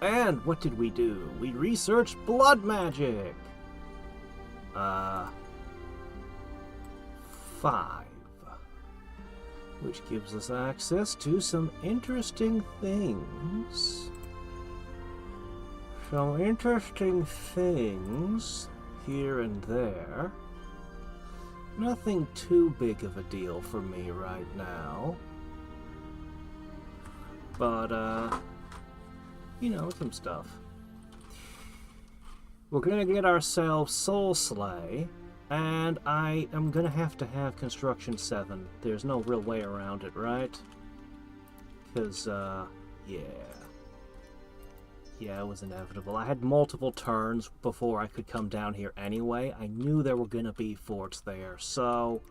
And what did we do? We researched blood magic. 5. Which gives us access to some interesting things. Some interesting things here and there. Nothing too big of a deal for me right now. But, you know, some stuff. We're gonna get ourselves Soul Slay, and I am gonna have Construction 7. There's no real way around it, right? Because, yeah. Yeah, it was inevitable. I had multiple turns before I could come down here anyway. I knew there were gonna be forts there, so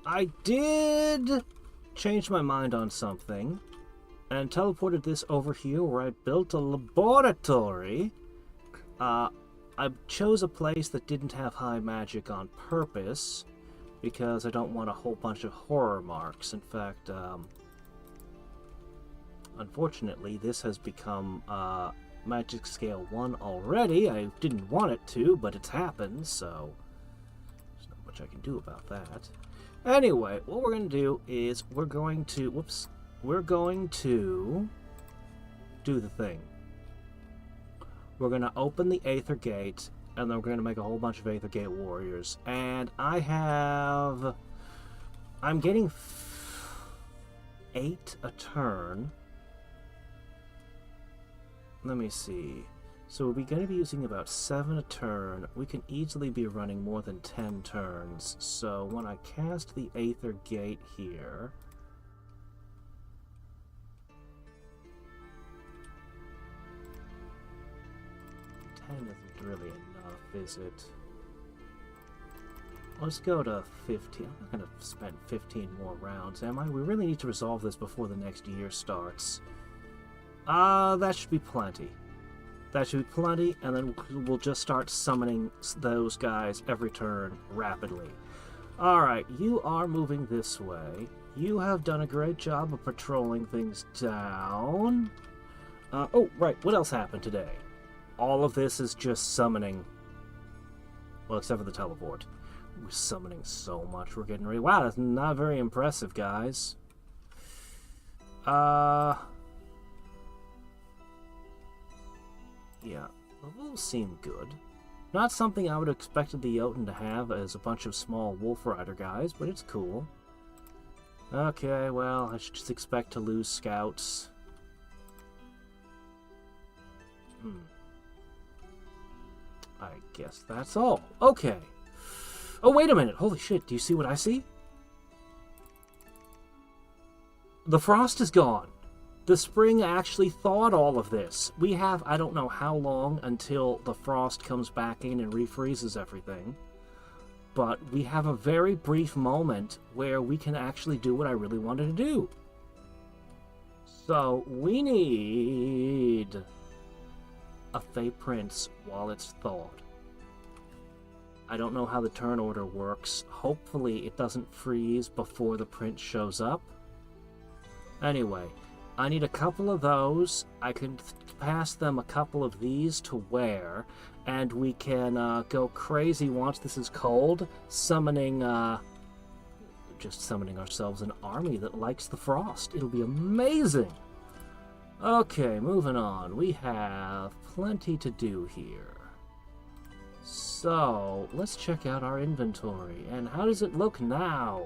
I did change my mind on something and teleported this over here where I built a laboratory. I chose a place that didn't have high magic on purpose because I don't want a whole bunch of horror marks. In fact, unfortunately, this has become Magic Scale 1 already. I didn't want it to, but it's happened, so there's not much I can do about that. Anyway, what we're going to do is we're going to do the thing. We're going to open the Aether Gate, and then we're going to make a whole bunch of Aether Gate warriors. And I'm getting 8 a turn. Let me see. So we're going to be using about 7 a turn. We can easily be running more than 10 turns. So when I cast the Aether Gate here, 10 isn't really enough, is it? Let's go to 15. I'm not going to spend 15 more rounds, am I? We really need to resolve this before the next year starts. That should be plenty. That should be plenty, and then we'll just start summoning those guys every turn rapidly. Alright, you are moving this way. You have done a great job of patrolling things down. Oh, right, what else happened today? All of this is just summoning. Well, except for the teleport. We're summoning so much. We're getting ready. Wow, that's not very impressive, guys. Yeah, the wolves seem good. Not something I would have expected the Jotun to have as a bunch of small Wolf Rider guys, but it's cool. Okay, well, I should just expect to lose scouts. I guess that's all. Okay. Oh, wait a minute. Holy shit, do you see what I see? The frost is gone. The spring actually thawed all of this. We have, I don't know how long until the frost comes back in and refreezes everything. But we have a very brief moment where we can actually do what I really wanted to do. So, we need a Fey Prince while it's thawed. I don't know how the turn order works. Hopefully it doesn't freeze before the prince shows up. Anyway, I need a couple of those. I can pass them a couple of these to wear, and we can go crazy once this is cold, summoning ourselves an army that likes the frost. It'll be amazing. Okay, moving on. We have plenty to do here. So, let's check out our inventory. And how does it look now?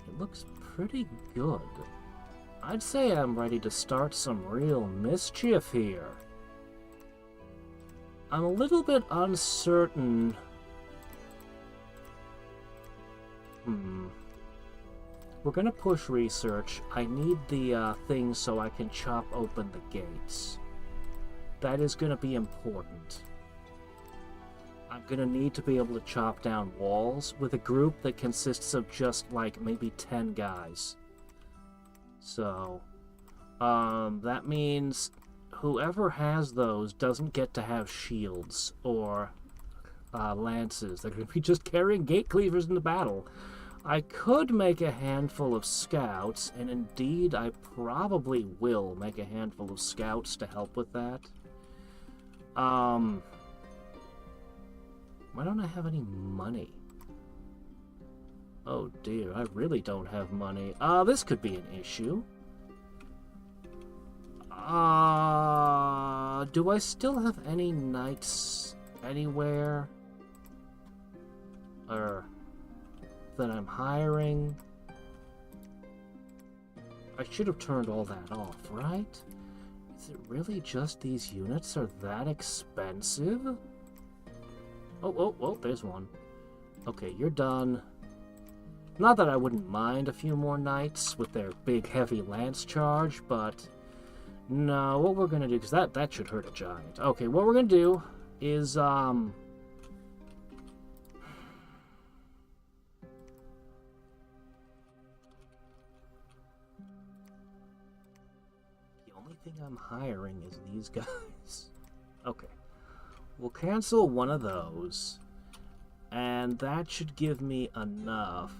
It looks pretty good. I'd say I'm ready to start some real mischief here. I'm a little bit uncertain. We're gonna push research. I need the thing so I can chop open the gates. That is gonna be important. I'm gonna need to be able to chop down walls with a group that consists of just like maybe 10 guys. So, that means whoever has those doesn't get to have shields or lances. They're gonna be just carrying gate cleavers into battle. I could make a handful of scouts, and indeed I probably will make a handful of scouts to help with that. Why don't I have any money? Oh dear, I really don't have money. This could be an issue. Do I still have any knights anywhere? Or that I'm hiring? I should have turned all that off, right? Is it really just these units are that expensive? Oh, there's one. Okay, you're done. Not that I wouldn't mind a few more knights with their big heavy lance charge, but no, what we're gonna do, because that should hurt a giant. Okay, what we're gonna do is, the only thing I'm hiring is these guys. Okay, we'll cancel one of those, and that should give me enough.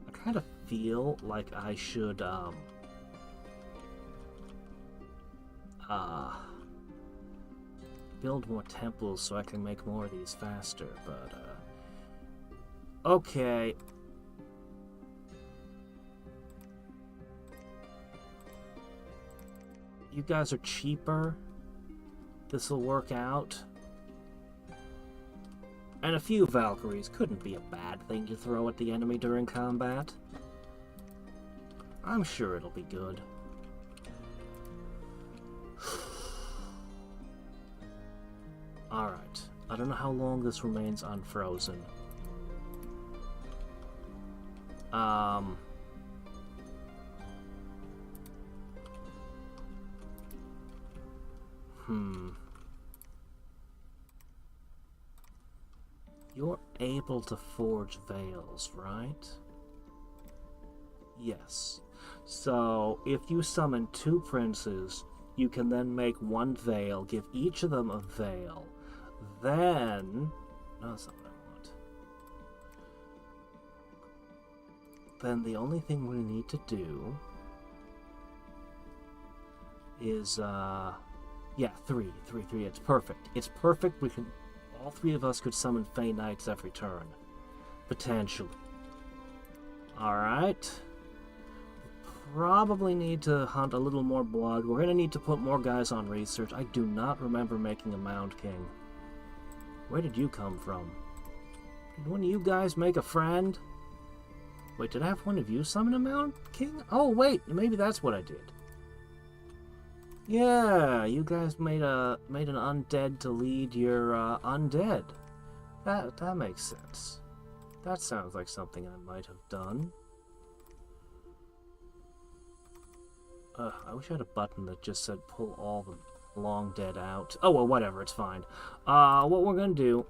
I kind of feel like I should, build more temples so I can make more of these faster, but, okay. You guys are cheaper. This'll work out. And a few Valkyries couldn't be a bad thing to throw at the enemy during combat. I'm sure it'll be good. Alright. I don't know how long this remains unfrozen. You're able to forge veils, right? Yes. So, if you summon 2 princes, you can then make 1 veil, give each of them a veil. Then... No, that's not what I want. Then the only thing we need to do is, yeah, 3. It's perfect. It's perfect. We can... All 3 of us could summon Fey Knights every turn. Potentially. Alright. Probably need to hunt a little more blood. We're gonna need to put more guys on research. I do not remember making a Mound King. Where did you come from? Did one of you guys make a friend? Wait, did I have one of you summon a Mound King? Oh, wait, maybe that's what I did. Yeah, you guys made an undead to lead your undead. That makes sense. That sounds like something I might have done. I wish I had a button that just said pull all the long dead out. Oh, well, whatever, it's fine. What we're gonna do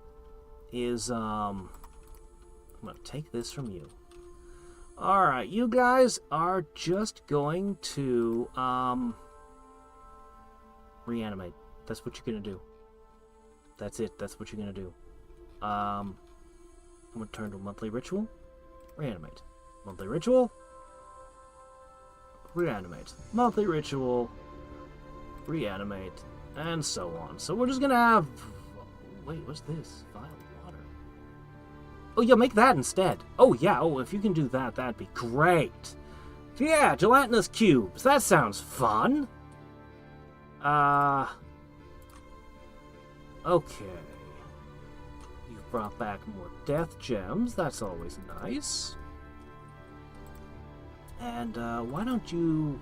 is, I'm gonna take this from you. Alright, you guys are just going to, reanimate. That's what you're gonna do. That's it. That's what you're gonna do. I'm gonna turn to monthly ritual. Reanimate. Monthly ritual. Reanimate. Monthly ritual. Reanimate. And so on. So we're just gonna have... Wait, what's this? Vial water. Oh, yeah, make that instead. Oh, yeah. Oh, if you can do that, that'd be great. Yeah, gelatinous cubes. That sounds fun. Okay. You've brought back more death gems. That's always nice. And, why don't you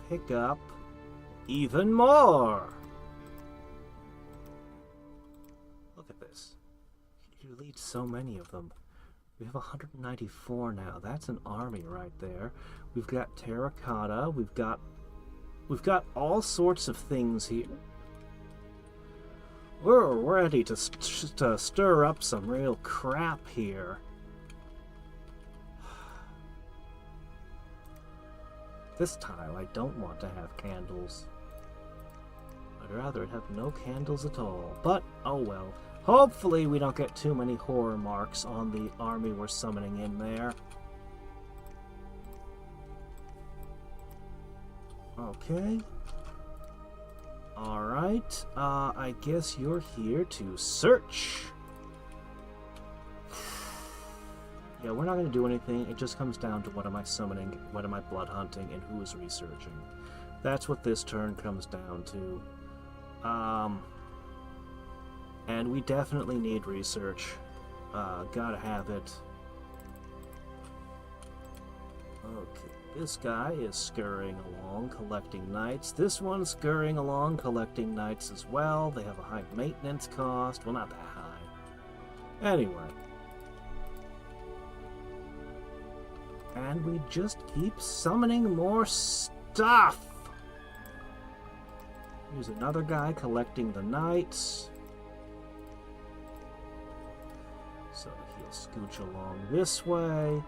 pick up even more? Look at this. You lead so many of them. We have 194 now. That's an army right there. We've got terracotta. We've got all sorts of things here. We're ready to stir up some real crap here. This tile, I don't want to have candles. I I'd rather it have no candles at all. But, oh well. Hopefully we don't get too many horror marks on the army we're summoning in there. Okay. Alright. I guess you're here to search. Yeah, we're not going to do anything. It just comes down to what am I summoning, what am I blood hunting, and who is researching. That's what this turn comes down to. And we definitely need research. Gotta have it. Okay, this guy is scurrying along, collecting knights. This one's scurrying along, collecting knights as well. They have a high maintenance cost. Well, not that high. Anyway. And we just keep summoning more stuff. Here's another guy collecting the knights. So he'll scooch along this way.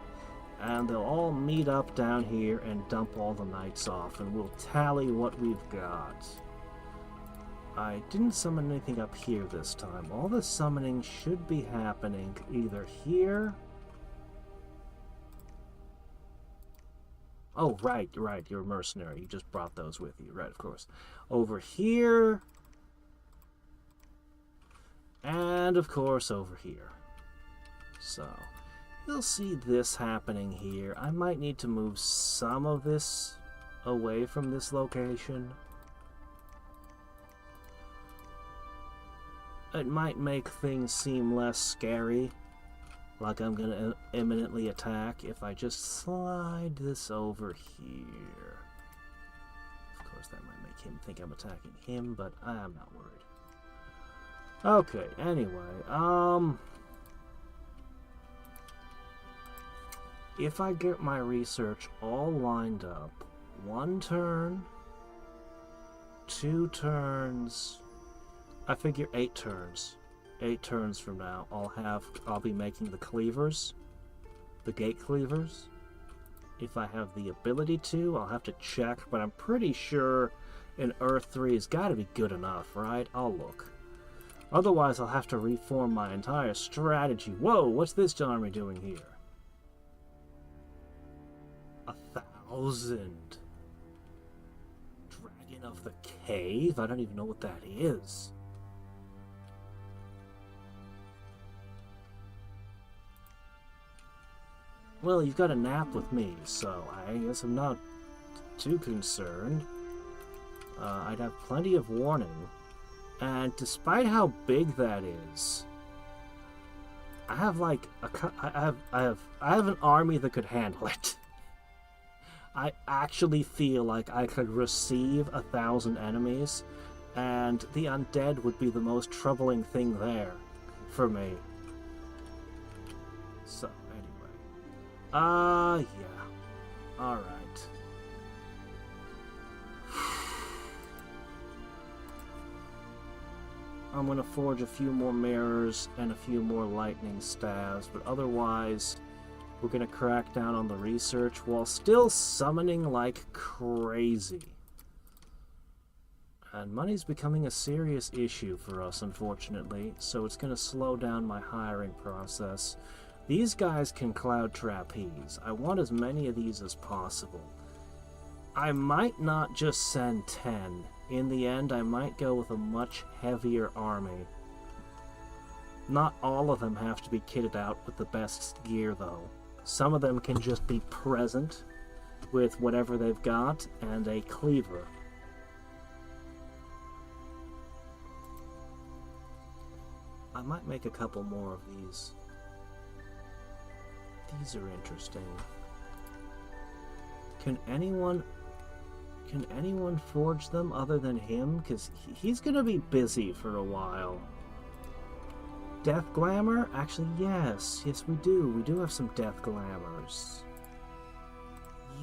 And they'll all meet up down here and dump all the knights off. And we'll tally what we've got. I didn't summon anything up here this time. All the summoning should be happening either here. Oh, right, you're a mercenary. You just brought those with you. Right, of course. Over here. And, of course, over here. So, you'll see this happening here. I might need to move some of this away from this location. It might make things seem less scary. Like I'm going to imminently attack if I just slide this over here. Of course, that might make him think I'm attacking him, but I'm not worried. Okay, anyway, if I get my research all lined up, 1 turn, 2 turns, I figure 8 turns. 8 turns from now, I'll be making the cleavers, the gate cleavers. If I have the ability to, I'll have to check, but I'm pretty sure an Earth 3 has got to be good enough, right? I'll look. Otherwise, I'll have to reform my entire strategy. Whoa, what's this army doing here? 1,000. Dragon of the Cave? I don't even know what that is. Well, you've got a nap with me, so I guess I'm not too concerned. I'd have plenty of warning. And despite how big that is, I have like I have an army that could handle it. I actually feel like I could receive 1,000 enemies, and the undead would be the most troubling thing there for me. So. Yeah. Alright. I'm gonna forge a few more mirrors and a few more lightning staves, but otherwise, we're gonna crack down on the research while still summoning like crazy. And money's becoming a serious issue for us, unfortunately, so it's gonna slow down my hiring process. These guys can cloud trapeze. I want as many of these as possible. I might not just send 10. In the end, I might go with a much heavier army. Not all of them have to be kitted out with the best gear, though. Some of them can just be present with whatever they've got and a cleaver. I might make a couple more of these. These are interesting. Can anyone forge them other than him? Because he's gonna be busy for a while. Death Glamour? Actually, yes. Yes, we do. We do have some Death Glamours.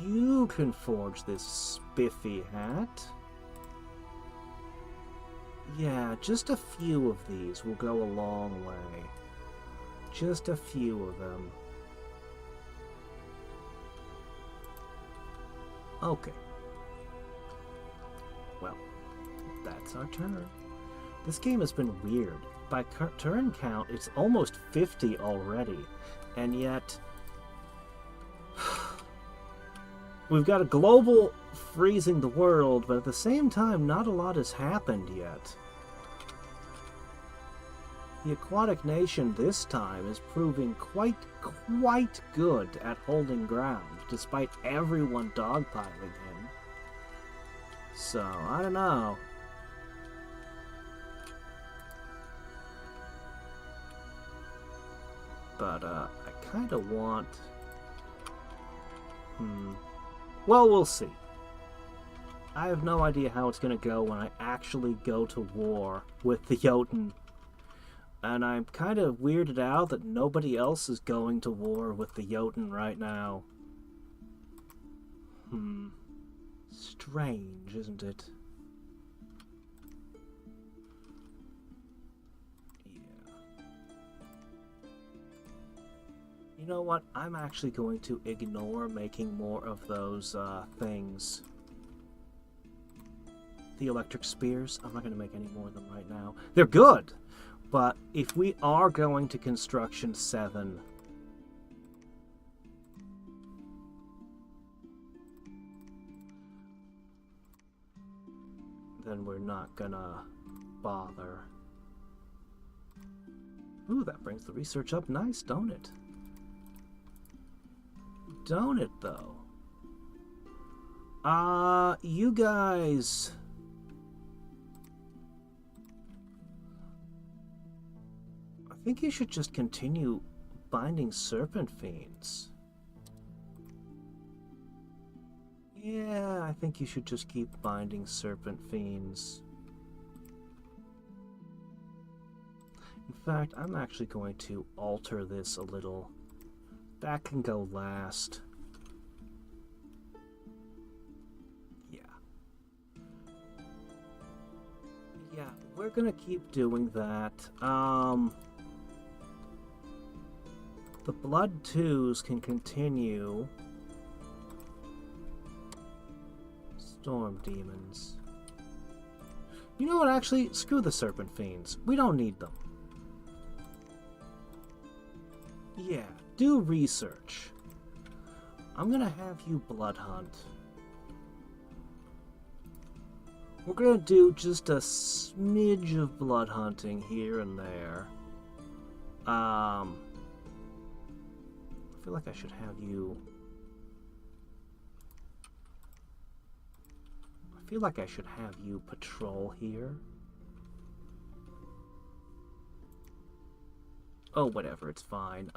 You can forge this spiffy hat. Yeah, just a few of these will go a long way. Just a few of them. Okay. Well, it's our turn. This game has been weird. By turn count, it's almost 50 already. And yet... we've got a global freezing the world, but at the same time, not a lot has happened yet. The aquatic nation this time is proving quite good at holding ground, despite everyone dogpiling him. So, I don't know. But, I kind of want... Well, we'll see. I have no idea how it's going to go when I actually go to war with the Jotun. And I'm kind of weirded out that nobody else is going to war with the Jotun right now. Strange, isn't it? Yeah. You know what? I'm actually going to ignore making more of those things. The electric spears. I'm not going to make any more of them right now. They're good! But if we are going to Construction 7... then we're not gonna bother. Ooh, that brings the research up nice, don't it? Don't it, though? You guys... I think you should just continue binding serpent fiends. Yeah, I think you should just keep binding serpent fiends. In fact, I'm actually going to alter this a little. That can go last. Yeah. Yeah, we're gonna keep doing that. The Blood 2s can continue. Storm demons. You know what, actually? Screw the serpent fiends. We don't need them. Yeah, do research. I'm gonna have you blood hunt. We're gonna do just a smidge of blood hunting here and there. I feel like I should have you... I feel like I should have you patrol here. Oh, whatever, it's fine.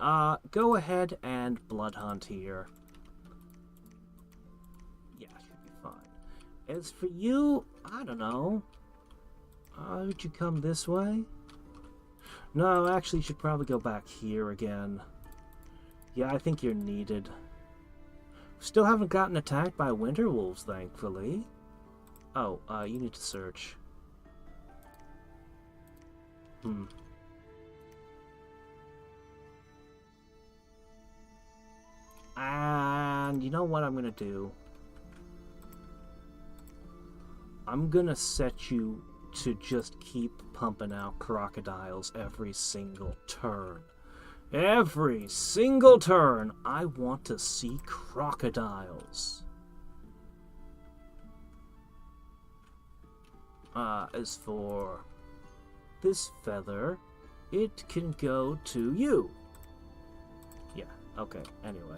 Go ahead and blood hunt here. Yeah, should be fine. As for you, I don't know. Would you come this way? No, actually, you should probably go back here again. Yeah, I think you're needed. Still haven't gotten attacked by winter wolves, thankfully. Oh, you need to search. And you know what I'm gonna do? I'm gonna set you to just keep pumping out crocodiles every single turn. Every single turn, I want to see crocodiles. As for this feather, it can go to you. Yeah, okay, anyway.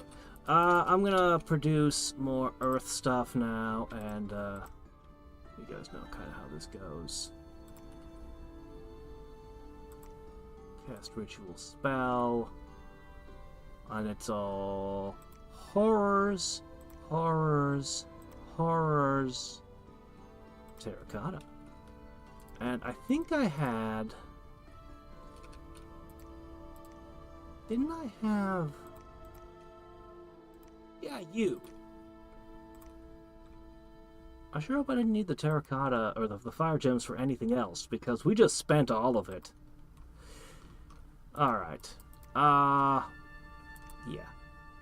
I'm gonna produce more earth stuff now, and, you guys know kind of how this goes. Cast ritual spell. And it's all horrors, horrors, horrors. Terracotta. And I think I had... Didn't I have... Yeah, you. I sure hope I didn't need the terracotta or the fire gems for anything else, because we just spent all of it. Alright. Yeah.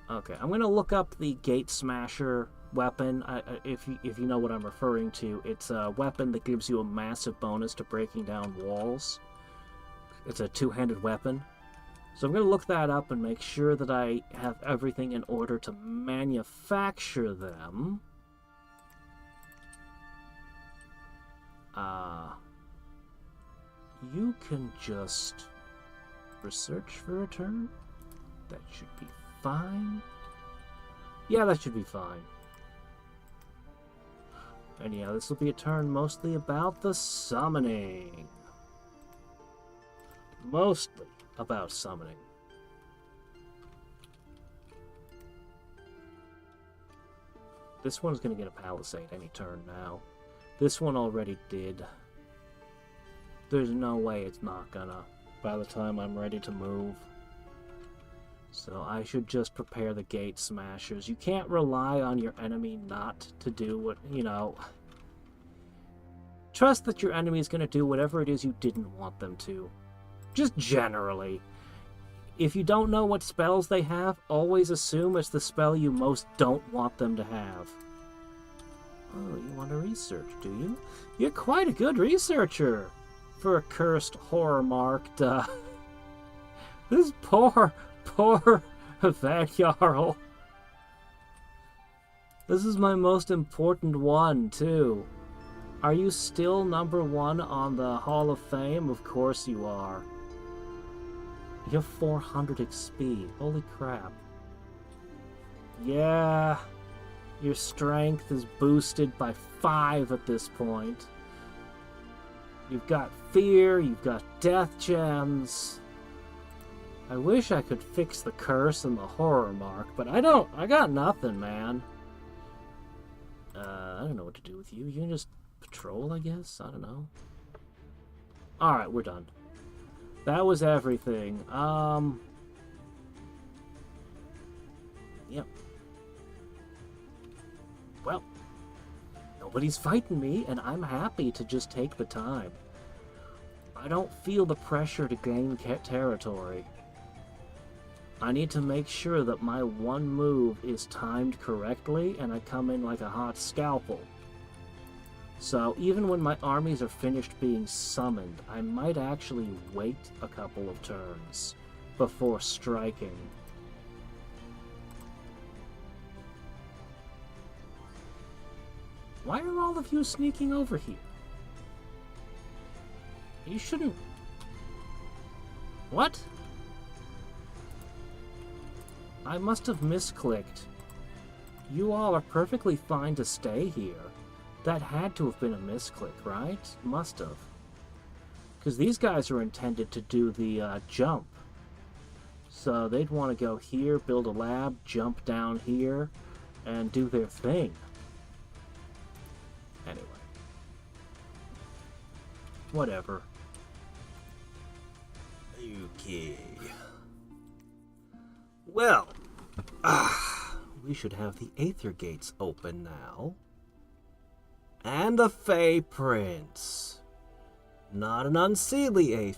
Okay, I'm gonna look up the Gate Smasher weapon. If you know what I'm referring to, it's a weapon that gives you a massive bonus to breaking down walls. It's a two-handed weapon. So I'm going to look that up and make sure that I have everything in order to manufacture them. You can just research for a turn. That should be fine. Yeah, that should be fine. And yeah, this will be a turn mostly about the summoning. Mostly about summoning. This one's going to get a palisade any turn now. This one already did. There's no way it's not gonna by the time I'm ready to move. So I should just prepare the gate smashers. You can't rely on your enemy not to do what, you know. Trust that your enemy is going to do whatever it is you didn't want them to. Just generally. If you don't know what spells they have, always assume it's the spell you most don't want them to have. Oh, you want to research, do you? You're quite a good researcher for a cursed, horror-marked, this poor Van. This is my most important one, too. Are you still #1 on the Hall of Fame? Of course you are. You have 400 XP. Holy crap. Yeah. Your strength is boosted by 5 at this point. You've got fear, you've got death gems. I wish I could fix the curse and the horror mark, but I don't. I got nothing, man. I don't know what to do with you. You can just patrol, I guess? I don't know. Alright, we're done. That was everything. Yep. Well, nobody's fighting me, and I'm happy to just take the time. I don't feel the pressure to gain territory. I need to make sure that my one move is timed correctly, and I come in like a hot scalpel. So even when my armies are finished being summoned, I might actually wait a couple of turns before striking. Why are all of you sneaking over here? You shouldn't... What? I must have misclicked. You all are perfectly fine to stay here. That had to have been a misclick, right? Must have. Because these guys are intended to do the jump. So they'd want to go here, build a lab, jump down here, and do their thing. Anyway. Whatever. Okay. Well, we should have the Aether gates open now. And a Fey Prince. Not an unseelie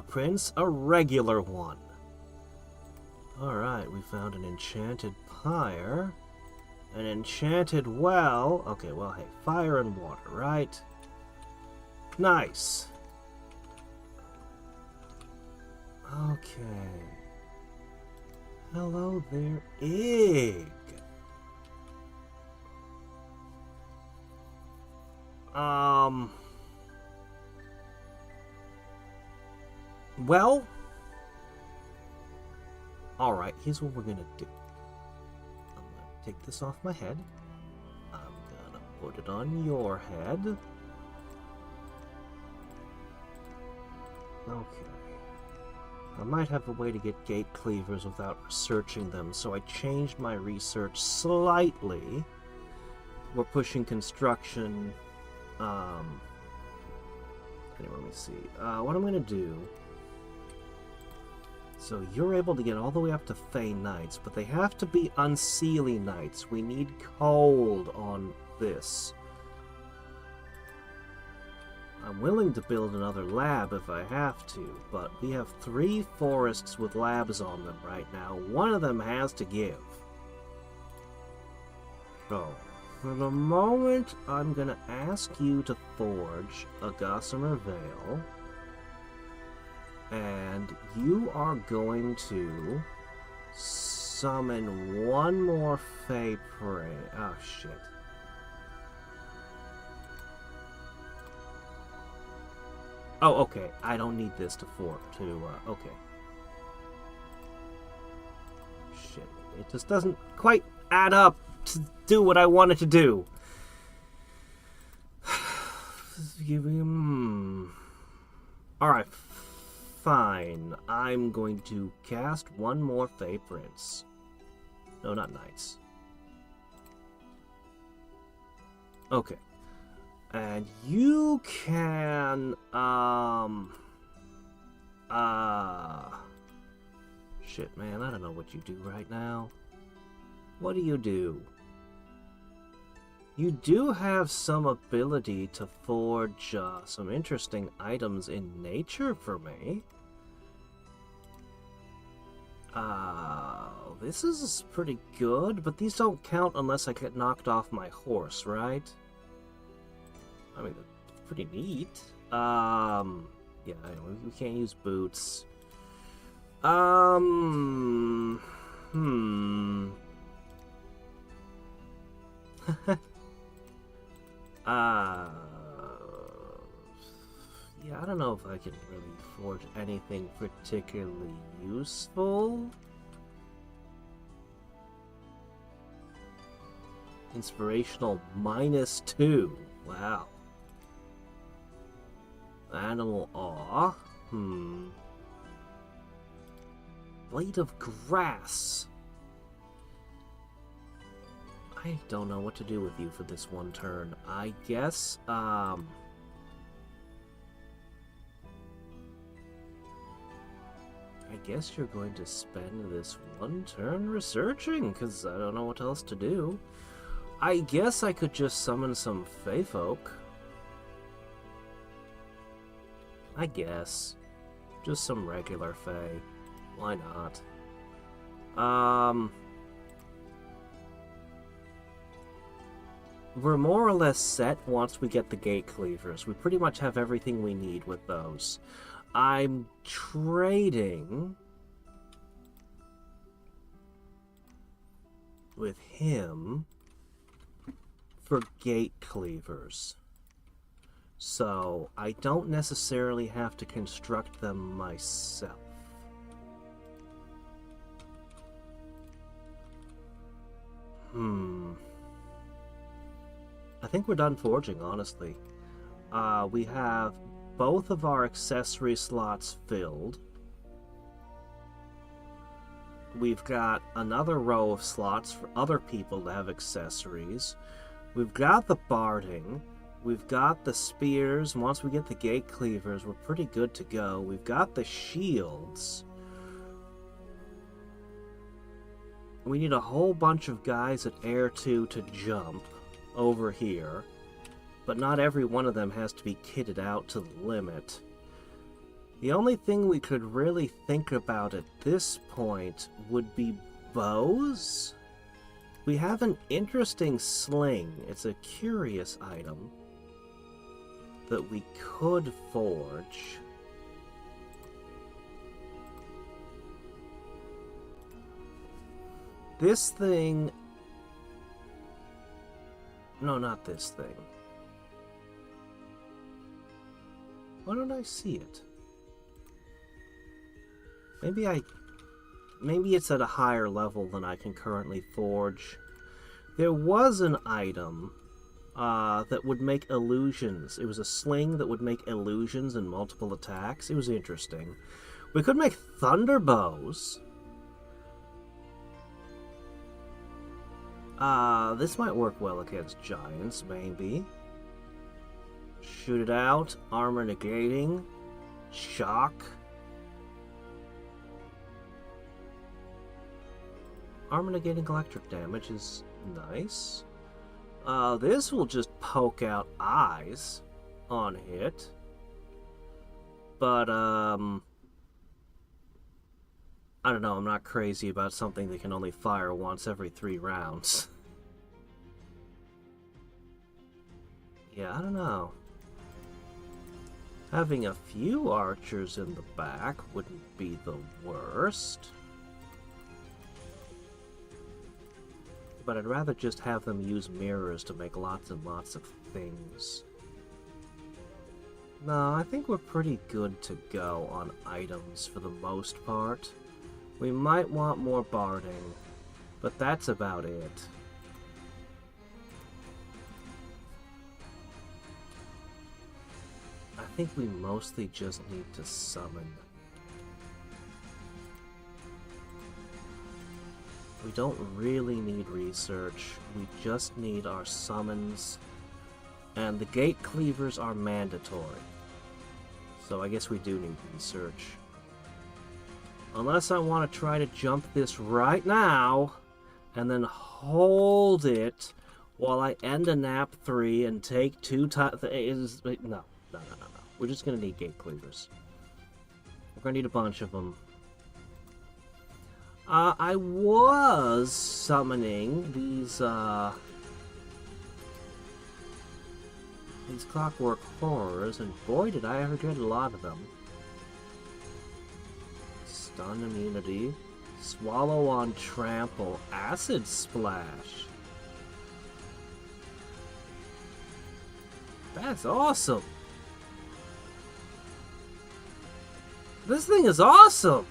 prince, a regular one. Alright, we found an enchanted pyre. An enchanted well. Okay, well, hey, fire and water, right? Nice. Okay. Hello there, Egg. Well, alright, here's what we're gonna do. I'm gonna take this off my head. I'm gonna put it on your head. Okay. I might have a way to get gate cleavers without researching them, so I changed my research slightly. We're pushing construction. Anyway, let me see. What I'm going to do... So you're able to get all the way up to Fey Knights, but they have to be Unseelie Knights. We need cold on this. I'm willing to build another lab if I have to, but we have 3 forests with labs on them right now. One of them has to give. So, for the moment, I'm gonna ask you to forge a Gossamer Veil. And you are going to summon one more Fey Prey. Oh, shit. Oh, okay. I don't need this to okay. Shit. It just doesn't quite add up to do what I wanted to do. Alright. Fine. I'm going to cast one more Fey Prince. No, not Knights. Okay. And you can, shit, man, I don't know what you do right now. What do? You do have some ability to forge, some interesting items in nature for me. This is pretty good, but these don't count unless I get knocked off my horse, right? I mean, it's pretty neat. Yeah, we can't use boots. Yeah, I don't know if I can really forge anything particularly useful. Inspirational -2. Wow. Animal awe. Blade of grass. I don't know what to do with you for this one turn. I guess, I guess you're going to spend this one turn researching, because I don't know what else to do. I guess I could just summon some Fey folk. I guess. Just some regular Fey. Why not? We're more or less set once we get the Gate Cleavers. We pretty much have everything we need with those. I'm trading with him for Gate Cleavers. So I don't necessarily have to construct them myself. I think we're done forging, honestly. We have both of our accessory slots filled. We've got another row of slots for other people to have accessories. We've got the barding. We've got the spears. Once we get the Gate Cleavers, we're pretty good to go. We've got the shields. We need a whole bunch of guys at Air 2 to jump over here, but not every one of them has to be kitted out to the limit. The only thing we could really think about at this point would be bows. We have an interesting sling. It's a curious item that we could forge. This thing... No, not this thing. Why don't I see it? Maybe it's at a higher level than I can currently forge. There was an item that would make illusions. It was a sling that would make illusions and multiple attacks. It was interesting. We could make thunder bows. This might work well against giants, maybe. Shoot it out, armor negating, shock. Armor negating electric damage is nice. This will just poke out eyes on hit. But, I don't know, I'm not crazy about something that can only fire once every 3 rounds. Yeah, I don't know. Having a few archers in the back wouldn't be the worst. But I'd rather just have them use mirrors to make lots and lots of things. No, I think we're pretty good to go on items for the most part. We might want more barding, but that's about it. I think we mostly just need to summon. We don't really need research, we just need our summons, and the gate cleavers are mandatory. So I guess we do need research. Unless I want to try to jump this right now, and then hold it while I end a nap 3 and take 2 times. No. We're just going to need gate cleavers. We're going to need a bunch of them. I was summoning these clockwork horrors, and boy did I ever get a lot of them. Stun immunity, swallow on trample, acid splash. That's awesome. This thing is awesome.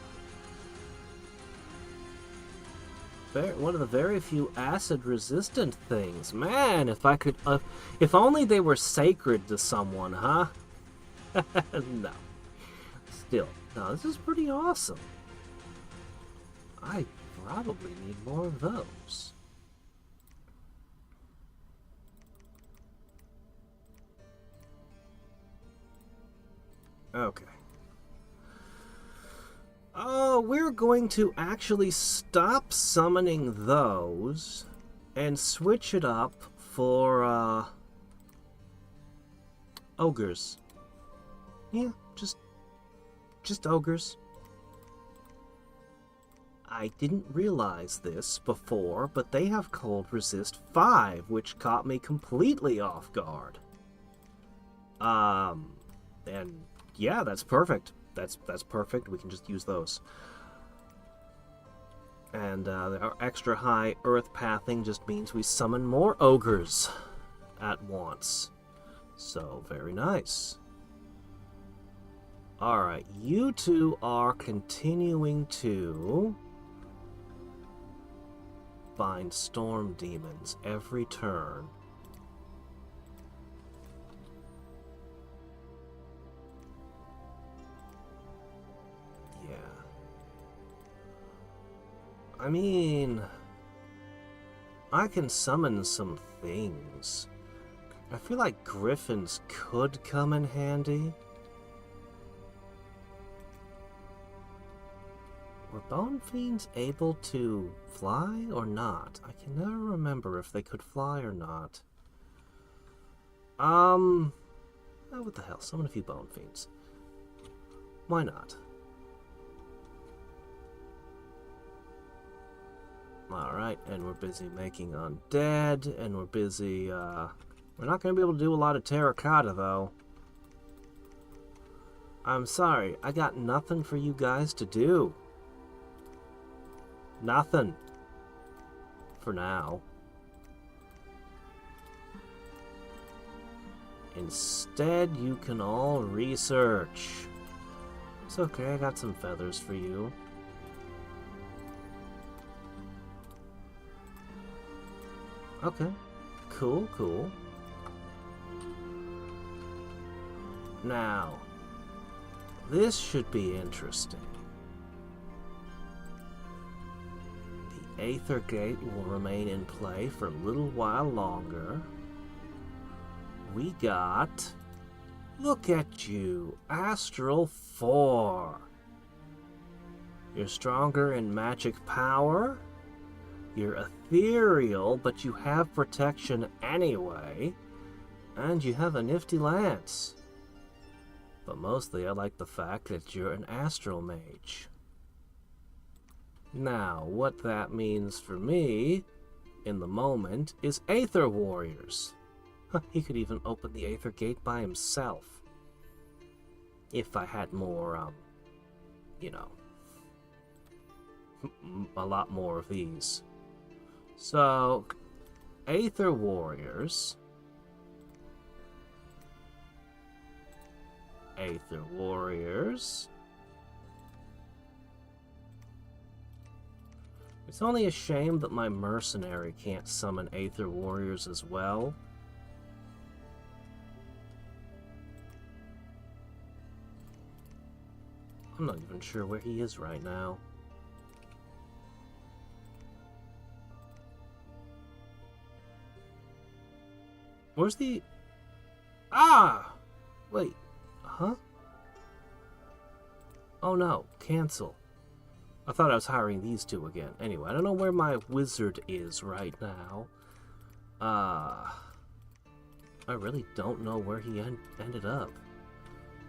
One of the very few acid-resistant things. Man, if I could... if only they were sacred to someone, huh? No. Still. No, this is pretty awesome. I probably need more of those. Okay. Oh, we're going to actually stop summoning those and switch it up for, ogres. Yeah, just ogres. I didn't realize this before, but they have cold resist 5, which caught me completely off guard. And yeah, that's perfect. That's perfect. We can just use those. And our extra high earth pathing just means we summon more ogres at once. So, very nice. Alright, you two are continuing to bind storm demons every turn. I mean, I can summon some things. I feel like griffins could come in handy. Were bone fiends able to fly or not? I can never remember if they could fly or not. Oh, what the hell? Summon a few bone fiends. Why not? Alright, and we're busy making undead, and we're busy, we're not going to be able to do a lot of terracotta, though. I'm sorry, I got nothing for you guys to do. Nothing. For now. Instead, you can all research. It's okay, I got some feathers for you. Okay, cool. Now, this should be interesting. The Aether Gate will remain in play for a little while longer. We got... Look at you, Astral 4. You're stronger in magic power. You're ethereal, but you have protection anyway. And you have a nifty lance. But mostly I like the fact that you're an astral mage. Now, what that means for me, in the moment, is Aether Warriors. He could even open the Aether gate by himself. If I had more, you know, a lot more of these. So, Aether Warriors. Aether Warriors. It's only a shame that my mercenary can't summon Aether Warriors as well. I'm not even sure where he is right now. Where's the... Ah! Wait. Huh? Oh no. Cancel. I thought I was hiring these two again. Anyway, I don't know where my wizard is right now. I really don't know where he ended up.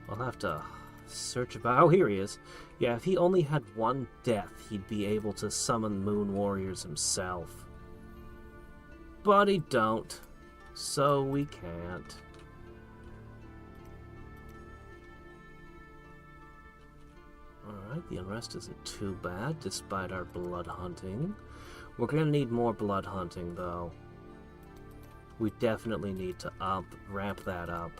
I'll have to search about... Oh, here he is. Yeah, if he only had one death, he'd be able to summon Moon Warriors himself. But he don't. So we can't. Alright, the unrest isn't too bad, despite our blood hunting. We're gonna need more blood hunting, though. We definitely need to ramp that up.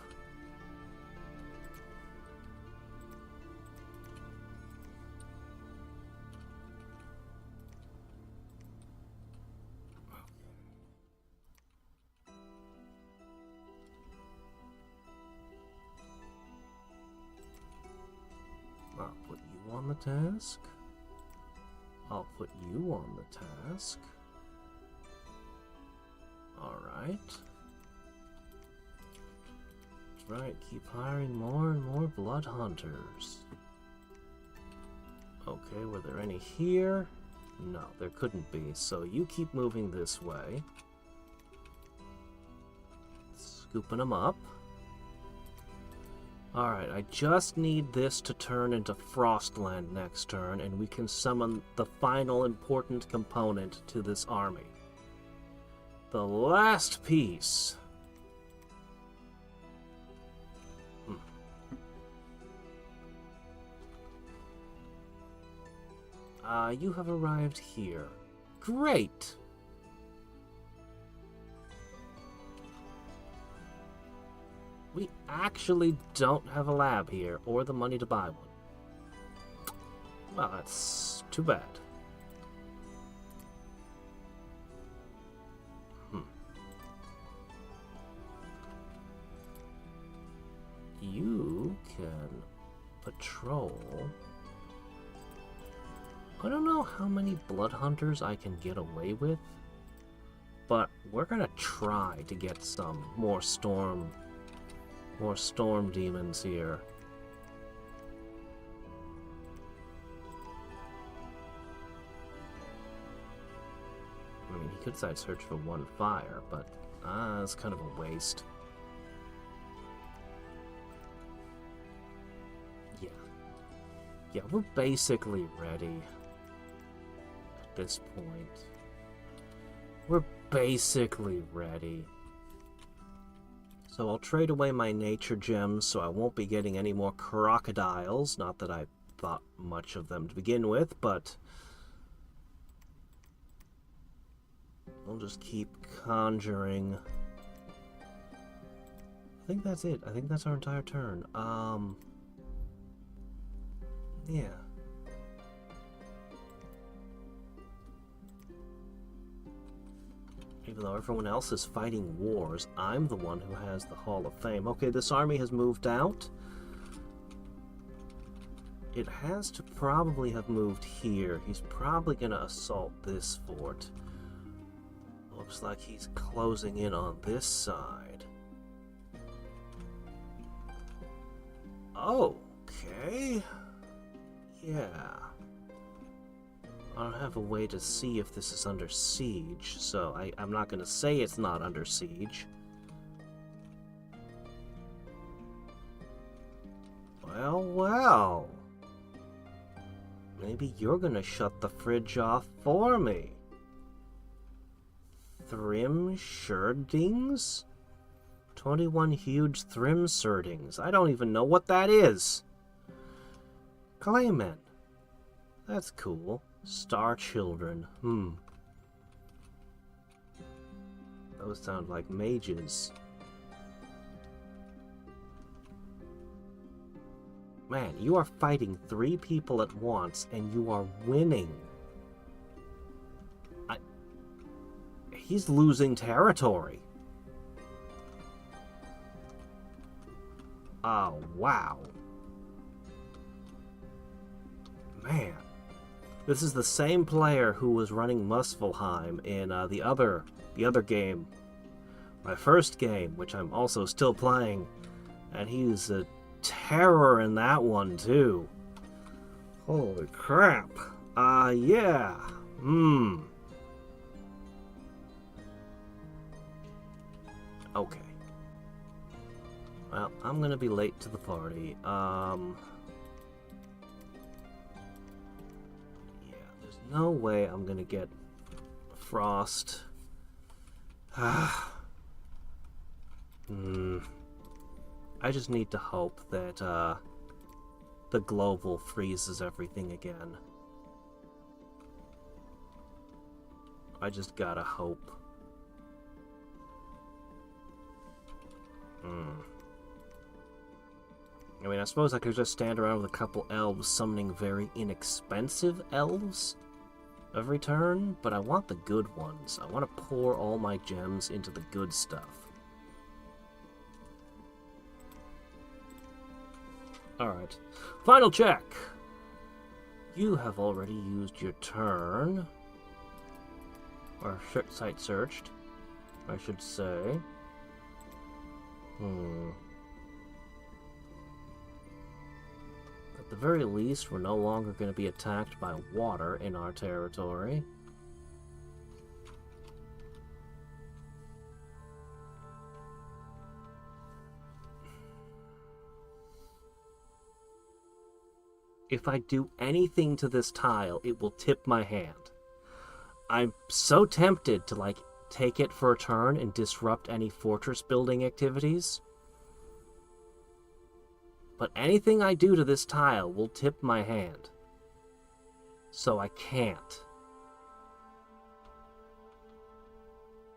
I'll put you on the task. I'll put you on the task. Alright. That's right, keep hiring more and more blood hunters. Okay, were there any here? No, there couldn't be, so you keep moving this way. Scooping them up. Alright, I just need this to turn into Frostland next turn, and we can summon the final important component to this army. The last piece. You have arrived here. Great! We actually don't have a lab here, or the money to buy one. Well, that's too bad. You can patrol. I don't know how many blood hunters I can get away with, but we're gonna try to get some more storm demons here. I mean, he could side search for one fire, but it's kind of a waste. Yeah, we're basically ready at this point. We're basically ready. So I'll trade away my nature gems so I won't be getting any more crocodiles. Not that I thought much of them to begin with, but I'll just keep conjuring. I think that's it. I think that's our entire turn. Yeah. Even though everyone else is fighting wars, I'm the one who has the Hall of Fame. Okay, this army has moved out. It has to probably have moved here. He's probably going to assault this fort. Looks like he's closing in on this side. Okay. Yeah. I don't have a way to see if this is under siege, so I'm not going to say it's not under siege. Well. Maybe you're going to shut the fridge off for me. Thrim Sherdings? 21 huge thrim serdings. I don't even know what that is. Claymen. That's cool. Star children. Those sound like mages. Man, you are fighting 3 people at once, and you are winning. He's losing territory. Oh, wow. Man. This is the same player who was running Muspelheim in the other game. My first game, which I'm also still playing. And he's a terror in that one, too. Holy crap. Yeah. Okay. Well, I'm gonna be late to the party. Yeah, there's no way I'm gonna get Frost. I just need to hope that, the global freezes everything again. I just gotta hope. I mean, I suppose I could just stand around with a couple elves summoning very inexpensive elves every turn, but I want the good ones. I want to pour all my gems into the good stuff. Alright. Final check! You have already used your turn. Or site searched, I should say. At the very least, we're no longer going to be attacked by water in our territory. If I do anything to this tile, it will tip my hand. I'm so tempted to, like, take it for a turn and disrupt any fortress building activities. But anything I do to this tile will tip my hand. So I can't.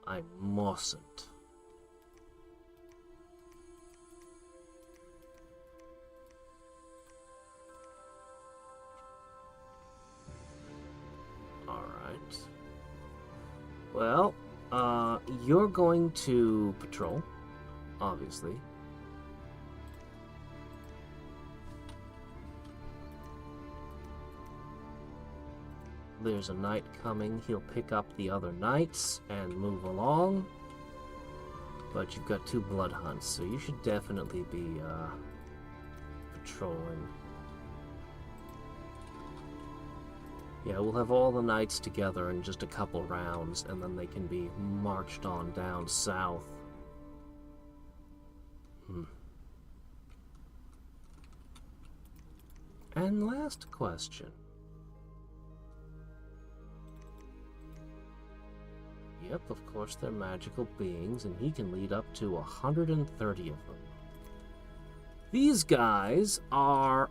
I mustn't. Alright. Well, you're going to patrol, obviously. There's a knight coming. He'll pick up the other knights and move along. But you've got 2 blood hunts, so you should definitely be patrolling. Yeah, we'll have all the knights together in just a couple rounds, and then they can be marched on down south. And last question. Yep, of course they're magical beings, and he can lead up to 130 of them. These guys are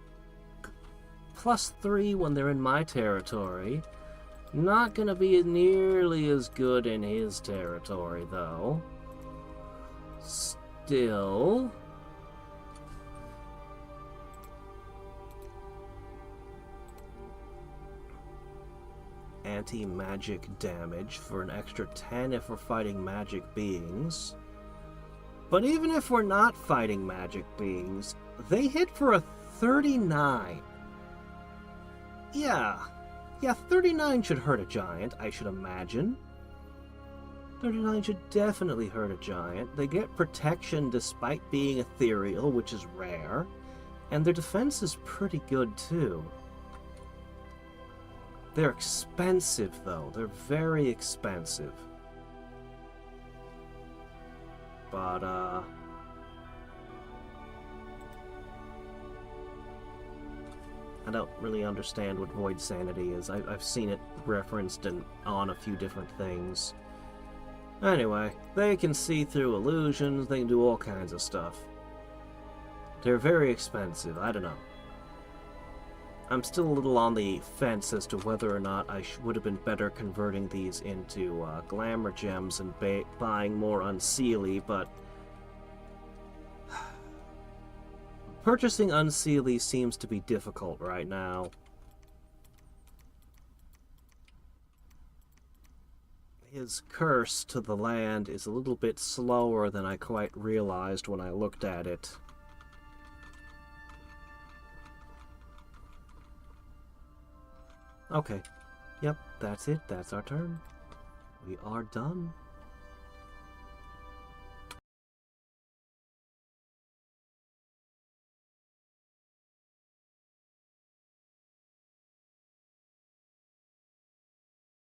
+3 when they're in my territory. Not gonna be nearly as good in his territory, though. Still... anti-magic damage for an extra 10 if we're fighting magic beings. But even if we're not fighting magic beings, they hit for a 39. Yeah, 39 should hurt a giant, I should imagine. 39 should definitely hurt a giant. They get protection despite being ethereal, which is rare. And their defense is pretty good, too. They're expensive, though. They're very expensive. But, I don't really understand what Void Sanity is. I've seen it referenced on a few different things. Anyway, they can see through illusions, they can do all kinds of stuff. They're very expensive, I don't know. I'm still a little on the fence as to whether or not I would have been better converting these into glamour gems and buying more unseelie, but purchasing unseelie seems to be difficult right now. His curse to the land is a little bit slower than I quite realized when I looked at it. Okay. Yep, that's it. That's our turn. We are done.